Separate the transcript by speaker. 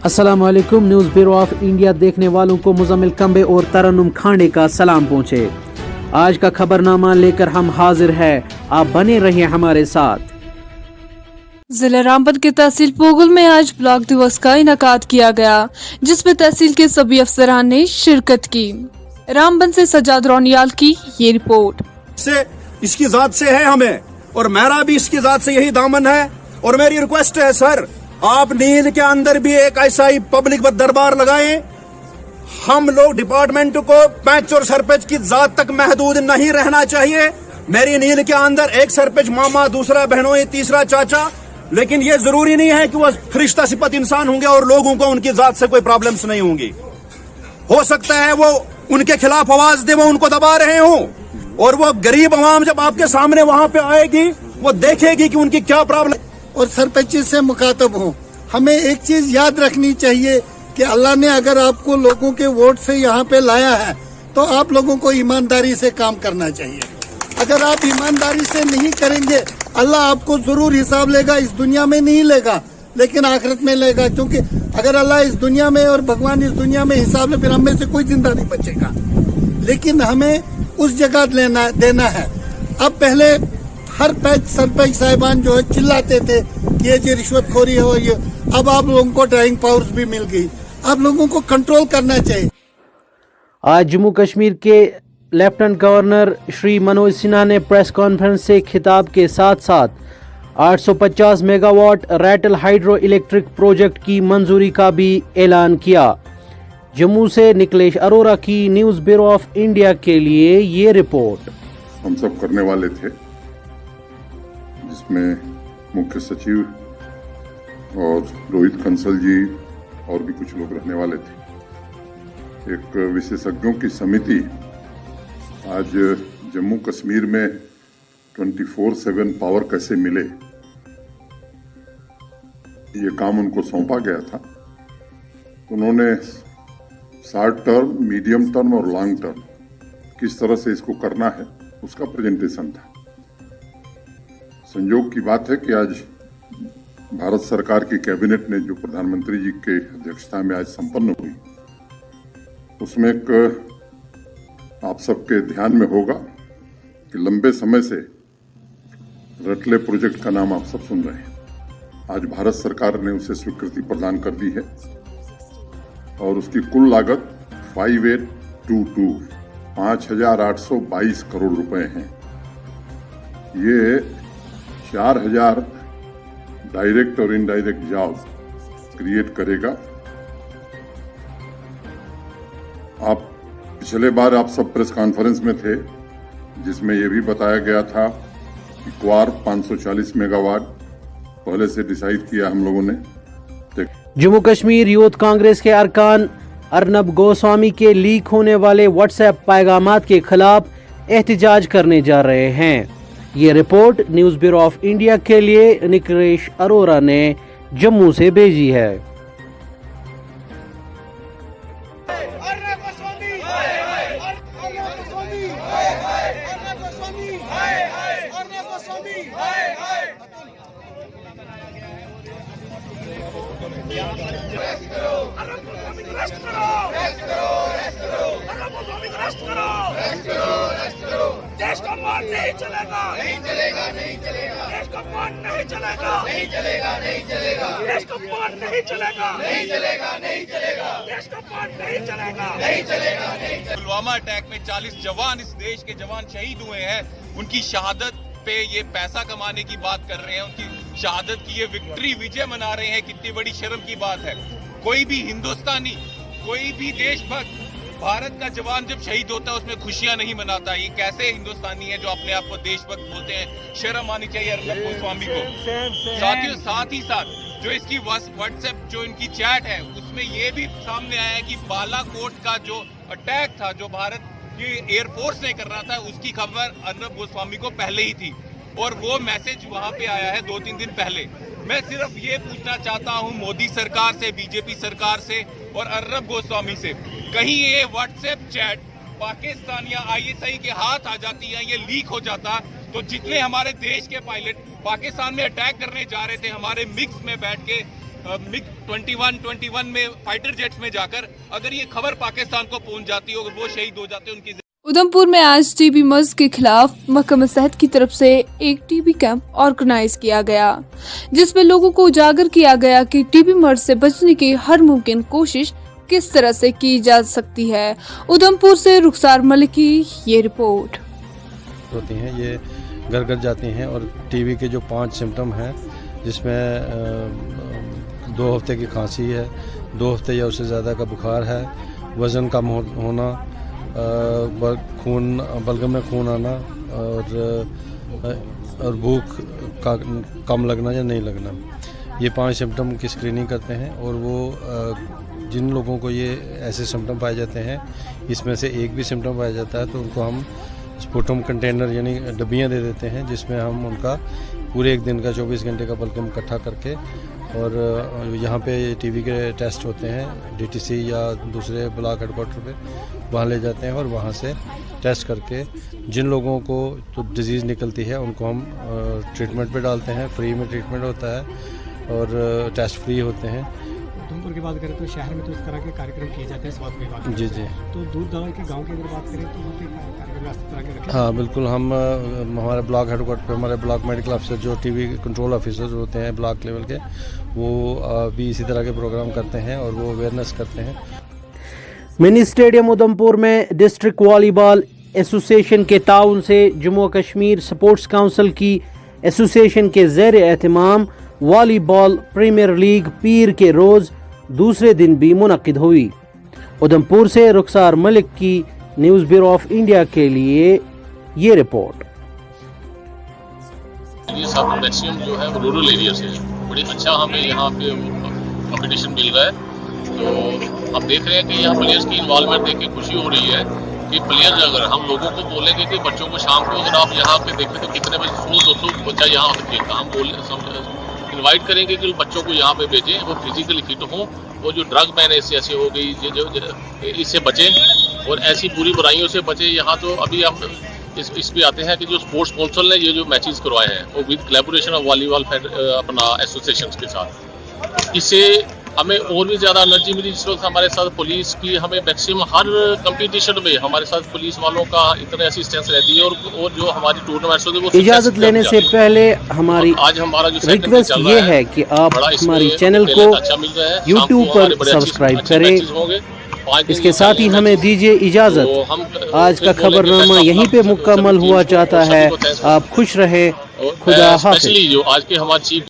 Speaker 1: अस्सलाम वालेकुम। News bureau of India देखने वालों को मुजम्मिल कंबे और तरन्नुम खांडे का सलाम पहुँचे। आज का खबरनामा लेकर हम हाजिर हैं, आप बने रहिए हमारे साथ।
Speaker 2: जिला रामबन के तहसील पोगल में आज ब्लॉक दिवस का इनेकाद किया गया, जिसमें तहसील के सभी अफसरान ने शिरकत की। रामबन से सजाद रोनियाल की ये रिपोर्ट।
Speaker 3: इसकी जात से है हमें, और मेरा भी इसकी जात से यही दामन है। और मेरी रिक्वेस्ट है सर, आप नींद के अंदर भी एक ऐसा ही पब्लिक दरबार लगाएं। हम लोग डिपार्टमेंट को पैंच और सरपंच की जात तक महदूद नहीं रहना चाहिए। मेरी नींद के अंदर एक सरपंच मामा, दूसरा बहनोई, तीसरा चाचा, लेकिन ये जरूरी नहीं है कि वो फरिश्ता सिफत इंसान होंगे और लोगों को उनकी जात से कोई प्रॉब्लम्स नहीं होंगी। हो सकता है वो उनके खिलाफ आवाज दे, वो उनको दबा रहे हों, और वो गरीब आवाम जब आपके सामने वहां पे आएगी, वो देखेगी कि उनकी क्या प्रॉब्लम।
Speaker 4: और सरपंच से मुखातब हों। हमें एक चीज याद रखनी चाहिए कि अल्लाह ने अगर आपको लोगों के वोट से यहाँ पे लाया है, तो आप लोगों को ईमानदारी से काम करना चाहिए। अगर आप ईमानदारी से नहीं करेंगे, अल्लाह आपको जरूर हिसाब लेगा। इस दुनिया में नहीं लेगा, लेकिन आखिरत में लेगा, क्योंकि अगर अल्लाह इस दुनिया में और भगवान इस दुनिया में हिसाब ले, फिर हम में से कोई जिंदा नहीं बचेगा। लेकिन हमें उस जगह देना है। अब पहले हर सरपंच साहिबान जो है चिल्लाते थे कि ये जो रिश्वतखोरी है, और ये अब आप लोगों को ड्राइंग पावर्स भी मिल गई। आप लोगों को कंट्रोल करना चाहिए।
Speaker 1: आज जम्मू कश्मीर के लेफ्टिनेंट गवर्नर श्री मनोज सिन्हा ने प्रेस कॉन्फ्रेंस से खिताब के साथ साथ 850 megawatt Ratle hydro electric project की मंजूरी का भी ऐलान किया। जम्मू से निकलेश अरोरा की न्यूज़ ब्यूरो ऑफ इंडिया के लिए ये रिपोर्ट।
Speaker 5: हम सब करने वाले थे, जिसमें मुख्य सचिव और रोहित कंसल जी और भी कुछ लोग रहने वाले थे। एक विशेषज्ञों की समिति आज जम्मू कश्मीर में 24/7 पावर कैसे मिले, ये काम उनको सौंपा गया था। उन्होंने शॉर्ट टर्म, मीडियम टर्म और लॉन्ग टर्म किस तरह से इसको करना है, उसका प्रेजेंटेशन था। संयोग की बात है कि आज भारत सरकार की कैबिनेट ने, जो प्रधानमंत्री जी के अध्यक्षता में आज संपन्न हुई, उसमें एक आप सबके ध्यान में होगा कि लंबे समय से रटले प्रोजेक्ट का नाम आप सब सुन रहे हैं। आज भारत सरकार ने उसे स्वीकृति प्रदान कर दी है, और उसकी कुल लागत 5822 5,822 करोड़ रुपए हैं। ये 4,000 डायरेक्ट और इनडायरेक्ट जॉब क्रिएट करेगा। आप पिछले बार आप सब प्रेस कॉन्फ्रेंस में थे, जिसमें यह भी बताया गया था कि क्वार 540 मेगावाट पहले से डिसाइड किया हम लोगों ने।
Speaker 1: जम्मू कश्मीर यूथ कांग्रेस के अरकान अर्नब गोस्वामी के लीक होने वाले व्हाट्सएप पैगामात के खिलाफ एहतजाज करने जा रहे हैं। ये report news bureau of India के लिए निकलेश अरोरा ने जम्मू से भेजी है।
Speaker 6: देश का मान नहीं चलेगा, नहीं चलेगा, नहीं चलेगा। देश का मान नहीं चलेगा, नहीं चलेगा, नहीं चलेगा। देश का मान नहीं चलेगा, नहीं चलेगा, नहीं चलेगा। देश का मान नहीं चलेगा, नहीं चलेगा, नहीं चलेगा।
Speaker 7: पुलवामा अटैक में 40 जवान, इस देश के जवान शहीद हुए हैं। उनकी शहादत पे ये पैसा कमाने की बात कर रहे हैं, उनकी शहादत की ये विक्ट्री, विजय मना रहे हैं। कितनी बड़ी शर्म की बात है। कोई भी हिंदुस्तानी, कोई भी देशभक्त भारत का जवान जब शहीद होता है उसमें खुशियां नहीं मनाता। ये कैसे हिंदुस्तानी है जो अपने आप को देशभक्त बोलते हैं? शर्म आनी चाहिए अर्नब गोस्वामी को। साथियों, साथ ही साथ जो इसकी व्हाट्सएप जो इनकी चैट है, उसमें ये भी सामने आया है कि बालाकोट का जो अटैक था, जो भारत की एयरफोर्स ने कर रहा था, उसकी खबर अर्नब गोस्वामी को पहले ही थी, और वो मैसेज वहां पे आया है 2-3 दिन पहले। मैं सिर्फ ये पूछना चाहता हूं मोदी सरकार से, बीजेपी सरकार से और अर्नब गोस्वामी से, कहीं ये व्हाट्सएप चैट पाकिस्तान या आईएसआई के हाथ आ जाती है, ये लीक हो जाता, तो जितने हमारे देश के पायलट पाकिस्तान में अटैक करने जा रहे थे, हमारे मिक्स में बैठ के मिग 21 में फाइटर जेट्स में जाकर अगर ये खबर पाकिस्तान को पहुंच जाती हो, वो शहीद हो जाते, उनकी
Speaker 2: उधमपुर में आज टीबी मर्ज के खिलाफ महकमा सेहत की तरफ से एक टीबी कैंप ऑर्गेनाइज किया गया, जिसमें लोगों को उजागर किया गया कि टीबी मर्ज से बचने की हर मुमकिन कोशिश किस तरह से की जा सकती है। उधमपुर से रुखसार मलिक की ये रिपोर्ट।
Speaker 8: होती हैं, ये घर घर जाती हैं और टीबी के जो 5 सिम्टम हैं, जिसमें 2 हफ्ते की खांसी है, 2 हफ्ते या उससे ज़्यादा का बुखार है, वज़न कम होना, खून बलगम में खून आना और भूख का कम लगना या नहीं लगना, ये 5 सिम्टम की स्क्रीनिंग करते हैं। और वो जिन लोगों को ये ऐसे सिम्टम पाए जाते हैं, इसमें से एक भी सिम्टम पाया जाता है तो उनको हम स्पुटम कंटेनर यानी डब्बियाँ दे देते हैं, जिसमें हम उनका पूरे एक दिन का 24 घंटे का बलगम इकट्ठा करके और यहाँ पे टीबी के टेस्ट होते हैं डीटीसी या दूसरे ब्लॉक हेडक्वार्टर पे, वहाँ ले जाते हैं और वहाँ से टेस्ट करके जिन लोगों को तो डिज़ीज़ निकलती है उनको हम ट्रीटमेंट पे डालते हैं। फ्री में ट्रीटमेंट होता है और टेस्ट फ्री होते हैं।
Speaker 9: उधमपुर की बात करें तो शहर में तो इस तरह के कार्यक्रम किए जाते हैं स्वास्थ्य विभाग में।
Speaker 8: जी।
Speaker 9: तो दूर दराज के गांव की अगर बात करें तो वहाँ पे कार्यक्रम इस तरह के रखे?
Speaker 8: हाँ बिल्कुल, हम हमारे ब्लॉक हेडक्वार्टर पे हमारे ब्लॉक मेडिकल अफसर जो टीबी कंट्रोल ऑफिसर होते हैं ब्लॉक लेवल के, वो भी इसी तरह के प्रोग्राम करते हैं और वो अवेयरनेस करते हैं।
Speaker 1: मिनी स्टेडियम उधमपुर में डिस्ट्रिक्ट वॉलीबॉल एसोसिएशन के ताउन से जम्मू कश्मीर स्पोर्ट्स काउंसिल की एसोसिएशन के ज़ेर एहतमाम वॉलीबॉल प्रीमियर लीग पीर के रोज़ दूसरे दिन भी मुनक्किद हुई। उधमपुर से रुखसार मलिक की न्यूज़ ब्यूरो ऑफ इंडिया के लिए ये रिपोर्ट।
Speaker 10: ये सब मैक्सिमम जो है रूरल एरिया से बड़ी अच्छा हमें यहाँ पे कॉम्पिटिशन मिल रहा है। तो हम देख रहे हैं कि यहाँ प्लेयर्स की इन्वॉल्वमेंट देख के खुशी हो रही है कि प्लेयर्स अगर हम लोगों को बोलेंगे कि बच्चों को शाम को अगर आप यहाँ पे देखें तो कितने बजे 100-200 बच्चा यहाँ पे खेलता, हम इनवाइट करेंगे कि बच्चों को यहाँ पे भेजें, वो फिजिकली फिट हों, वो जो ड्रग बैन ऐसे हो गई जो इससे बचें और ऐसी बुरी बुराइयों से बचें। यहाँ तो अभी हम इस पे आते हैं कि जो स्पोर्ट्स काउंसिल ने ये जो मैचेस करवाए हैं वो विद कोलैबोरेशन ऑफ वॉलीबॉल अपना एसोसिएशंस के साथ, इससे हमें और भी ज़्यादा एनर्जी मिली। जिस वक्त हमारे साथ पुलिस की हमें मैक्सिमम हर कंपटीशन में हमारे साथ पुलिस वालों का इतना असिस्टेंस रहती है और जो हमारी टूर्नामेंट्स होते हैं वो
Speaker 1: इजाज़त लेने से पहले हमारी
Speaker 10: आज हमारा जो
Speaker 1: रिक्वेस्ट ये है कि आप हमारे चैनल को YouTube पर सब्सक्राइब करें। इसके साथ ही हमें दीजिए इजाज़त। आज का खबरनामा यहीं पे मुकम्मल हुआ चाहता है। आप खुश रहे, खुदा हाफिज़।
Speaker 10: जो आज के हमारे चीफ